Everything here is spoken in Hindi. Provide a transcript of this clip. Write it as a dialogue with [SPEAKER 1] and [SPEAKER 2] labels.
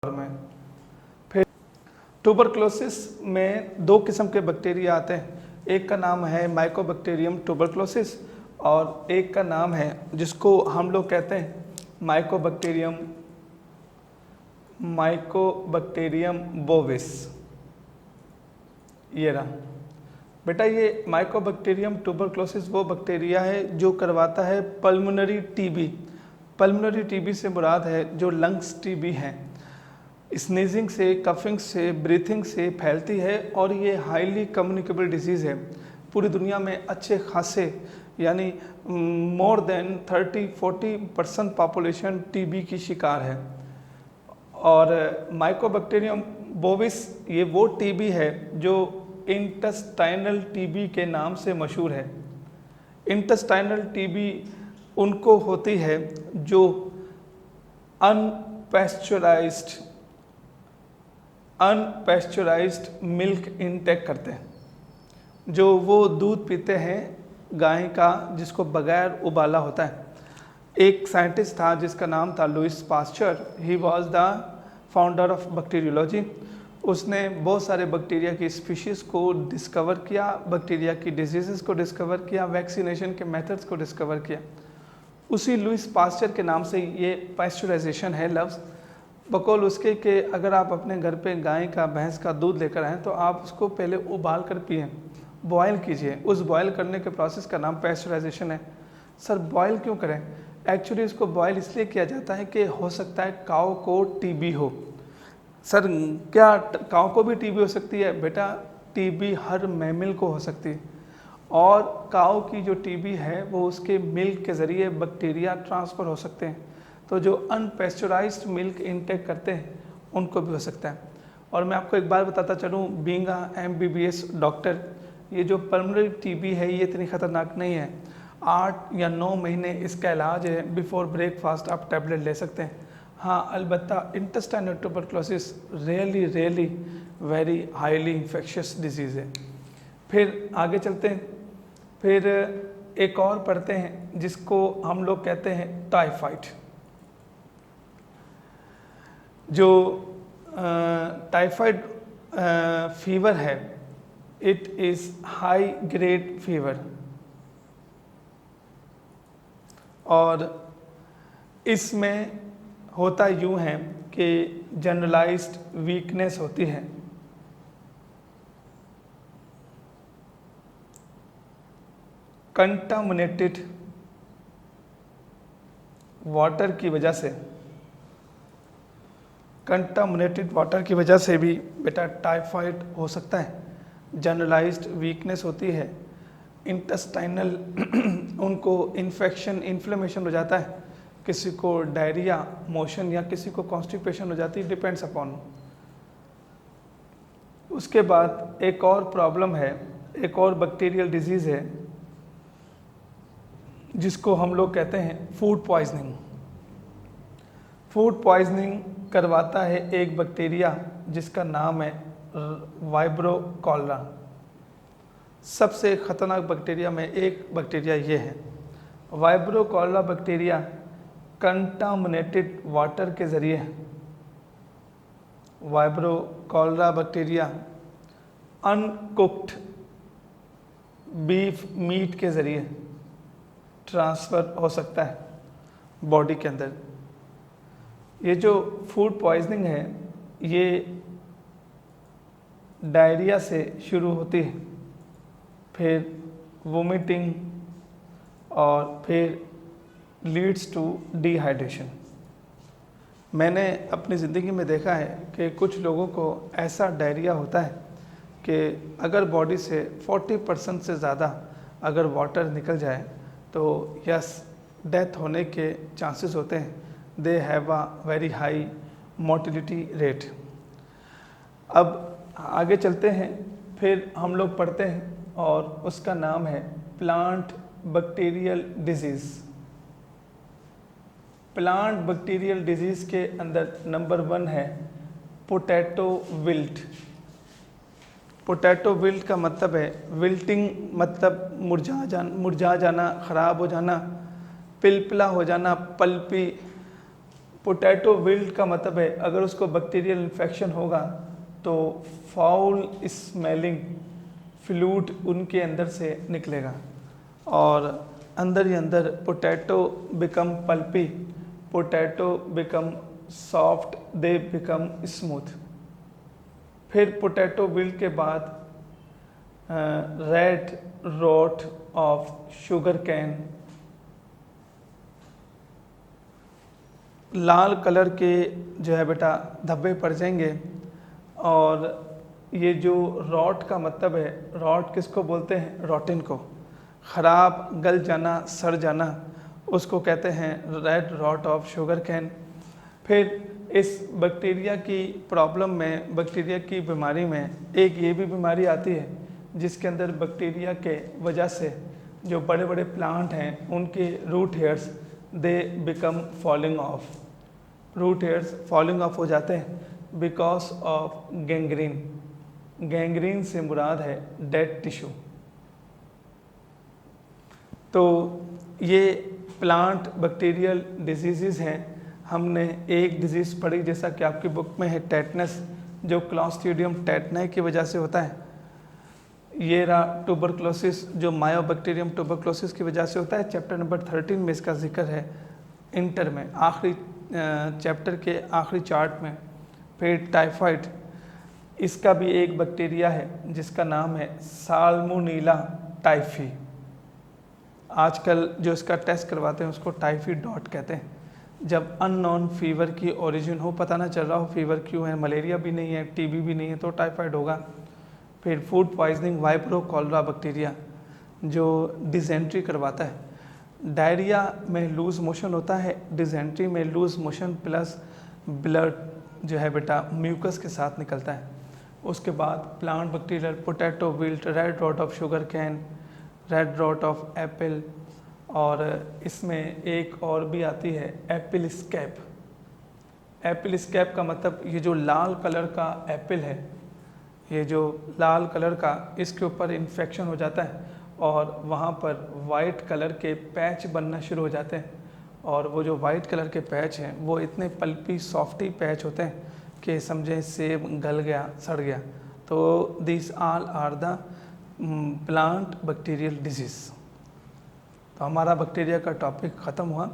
[SPEAKER 1] में। फिर ट्यूबरक्लोसिस में दो किस्म के बैक्टीरिया आते हैं, एक का नाम है माइकोबैक्टीरियम ट्यूबरक्लोसिस और एक का नाम है जिसको हम लोग कहते हैं माइकोबैक्टीरियम बोविस। ये रहा बेटा, ये माइकोबैक्टीरियम ट्यूबरक्लोसिस वो बैक्टीरिया है जो करवाता है पल्मोनरी टीबी। पल्मोनरी टीबी से मुराद है जो लंग्स टीबी हैं, स्नीजिंग से, कफिंग से, ब्रीथिंग से फैलती है और ये हाईली कम्युनिकेबल डिजीज़ है। पूरी दुनिया में अच्छे खासे यानी मोर देन 30-40% पॉपुलेशन टीबी की शिकार है। और माइकोबैक्टीरियम बोविस ये वो टीबी है जो इंटेस्टाइनल टीबी के नाम से मशहूर है। इंटेस्टाइनल टीबी उनको होती है जो अनपैस्चराइज्ड मिल्क इनटेक करते हैं, जो वो दूध पीते हैं गाय का जिसको बगैर उबाला होता है। एक साइंटिस्ट था जिसका नाम था Louis Pasteur, he was the founder of bacteriology. उसने बहुत सारे बैक्टीरिया की स्पीशीज़ को डिस्कवर किया, बैक्टीरिया की डिजीज़ को डिस्कवर किया, वैक्सीनेशन के मेथड्स को डिस्कवर किया। उसी लुइस पास्चर के नाम से ये पास्चराइजेशन है लफ्ज़, बकौल उसके कि अगर आप अपने घर पे गाय का, भैंस का दूध लेकर आएँ तो आप उसको पहले उबाल कर पिएँ, बॉयल कीजिए। उस बॉयल करने के प्रोसेस का नाम पास्चराइजेशन है। सर बॉयल क्यों करें? एक्चुअली इसको बॉयल इसलिए किया जाता है कि हो सकता है काऊ को टीबी हो। सर क्या काऊ को भी टीबी हो सकती है? बेटा टीबी हर मैमल को हो सकती है और काऊ की जो टीबी है वो उसके मिल्क के ज़रिए बैक्टीरिया ट्रांसफ़र हो सकते हैं। तो जो अनपैस्चराइज्ड मिल्क इनटेक करते हैं उनको भी हो सकता है। और मैं आपको एक बार बताता चलूँ, बीइंग अ MBBS डॉक्टर, ये जो पल्मोनरी टीबी है ये इतनी ख़तरनाक नहीं है। 8 या 9 महीने इसका इलाज है, बिफोर ब्रेकफास्ट आप टैबलेट ले सकते हैं। हाँ अलबत्ता intestinal tuberculosis really very highly infectious disease है। फिर आगे चलते हैं, फिर एक और पढ़ते हैं जिसको हम लोग कहते हैं टाइफाइड। जो टाइफाइड फीवर है, it is high grade fever और इसमें होता यूँ है कि जनरलाइज्ड वीकनेस होती है, कंटामिनेटेड वाटर की वजह से, कंटामिनेटेड वाटर की वजह से भी बेटा टाइफाइड हो सकता है। जनरलाइज्ड वीकनेस होती है, इंटेस्टाइनल उनको इन्फ्लेमेशन हो जाता है, किसी को डायरिया, मोशन या किसी को कॉन्स्टिपेशन हो जाती है, डिपेंड्स अपॉन। उसके बाद एक और प्रॉब्लम है, एक और बैक्टीरियल डिजीज़ है जिसको हम लोग कहते हैं फूड पॉइजनिंग। फूड पॉइजनिंग करवाता है एक बैक्टीरिया जिसका नाम है वाइब्रो कॉलरा। सबसे ख़तरनाक बैक्टीरिया में एक बैक्टीरिया ये है। Vibrio cholera bacteria contaminated water के ज़रिए, vibrio cholera bacteria uncooked beef meat के ज़रिए ट्रांसफ़र हो सकता है बॉडी के अंदर। ये जो फूड पॉइजनिंग है ये डायरिया से शुरू होती है, फिर वोमिटिंग और फिर लीड्स टू डिहाइड्रेशन। मैंने अपनी ज़िंदगी में देखा है कि कुछ लोगों को ऐसा डायरिया होता है कि अगर बॉडी से 40% से ज़्यादा अगर वाटर निकल जाए तो यस डेथ होने के चांसेस होते हैं। They have a very high mortality rate. अब आगे चलते हैं, फिर हम लोग पढ़ते हैं और उसका नाम है plant bacterial disease. Plant bacterial disease के अंदर नंबर 1 है पोटैटो विल्ट। पोटैटो विल्ट का मतलब है विल्टिंग, मतलब मुरझा जाना, ख़राब हो जाना, पिलपिला हो जाना, पल्पी पोटैटो विल्ट का मतलब है अगर उसको बैक्टीरियल इन्फेक्शन होगा तो फाउल स्मेलिंग फ्लूइड उनके अंदर से निकलेगा और अंदर ही अंदर potato become pulpy, potato become soft, they become smooth. फिर पोटैटो विल्ट के बाद red rot of sugar cane, लाल कलर के जो है बेटा धब्बे पड़ जाएंगे। और ये जो रॉट का मतलब है, रॉट किसको बोलते हैं? रॉटिन को, ख़राब, गल जाना, सड़ जाना, उसको कहते हैं red rot of sugar cane. फिर इस बैक्टीरिया की प्रॉब्लम में, बैक्टीरिया की बीमारी में एक ये भी बीमारी आती है जिसके अंदर बैक्टीरिया के वजह से जो बड़े बड़े प्लांट हैं उनके root hairs they become falling off, root hairs falling off हो जाते हैं बिकॉज ऑफ गैंग्रीन। गैंग्रीन से मुराद है डेड टिश्यू। तो ये प्लांट बैक्टीरियल डिजीज़ हैं। हमने एक डिजीज़ पढ़ी जैसा कि आपकी बुक में है टेटनस, जो क्लॉस्ट्रीडियम टेटनाई की वजह से होता है। ये रहा ट्यूबरक्लोसिस जो मायोबैक्टीरियम ट्यूबरक्लोसिस की वजह से होता है। चैप्टर नंबर 13 में इसका जिक्र है, इंटर में आखिरी चैप्टर के आखिरी चार्ट में। फिर टाइफाइड, इसका भी एक बैक्टीरिया है जिसका नाम है साल्मोनेला टाइफी। आजकल जो इसका टेस्ट करवाते हैं उसको टाइफी डॉट कहते हैं। जब अननोन फीवर की ओरिजिन हो, पता ना चल रहा हो फीवर क्यों है, मलेरिया भी नहीं है, टीबी भी नहीं है, तो टाइफाइड होगा। फिर food poisoning, vibro cholera bacteria जो डिजेंट्री करवाता है। डायरिया में लूज़ मोशन होता है, डिजेंट्री में लूज़ मोशन प्लस ब्लड जो है बेटा म्यूकस के साथ निकलता है। उसके बाद plant bacterial, potato wilt, red rot of sugar cane, red rot of apple, और इसमें एक और भी आती है एप्पल स्कैब। एप्पल स्कैब का मतलब ये जो लाल कलर का एप्पल है, ये जो लाल कलर का, इसके ऊपर इन्फेक्शन हो जाता है और वहाँ पर वाइट कलर के पैच बनना शुरू हो जाते हैं। और वो जो वाइट कलर के पैच हैं वो इतने पल्पी सॉफ्टी पैच होते हैं कि समझें सेब गल गया, सड़ गया। तो this all are the plant bacterial disease. तो हमारा बैक्टीरिया का टॉपिक ख़त्म हुआ।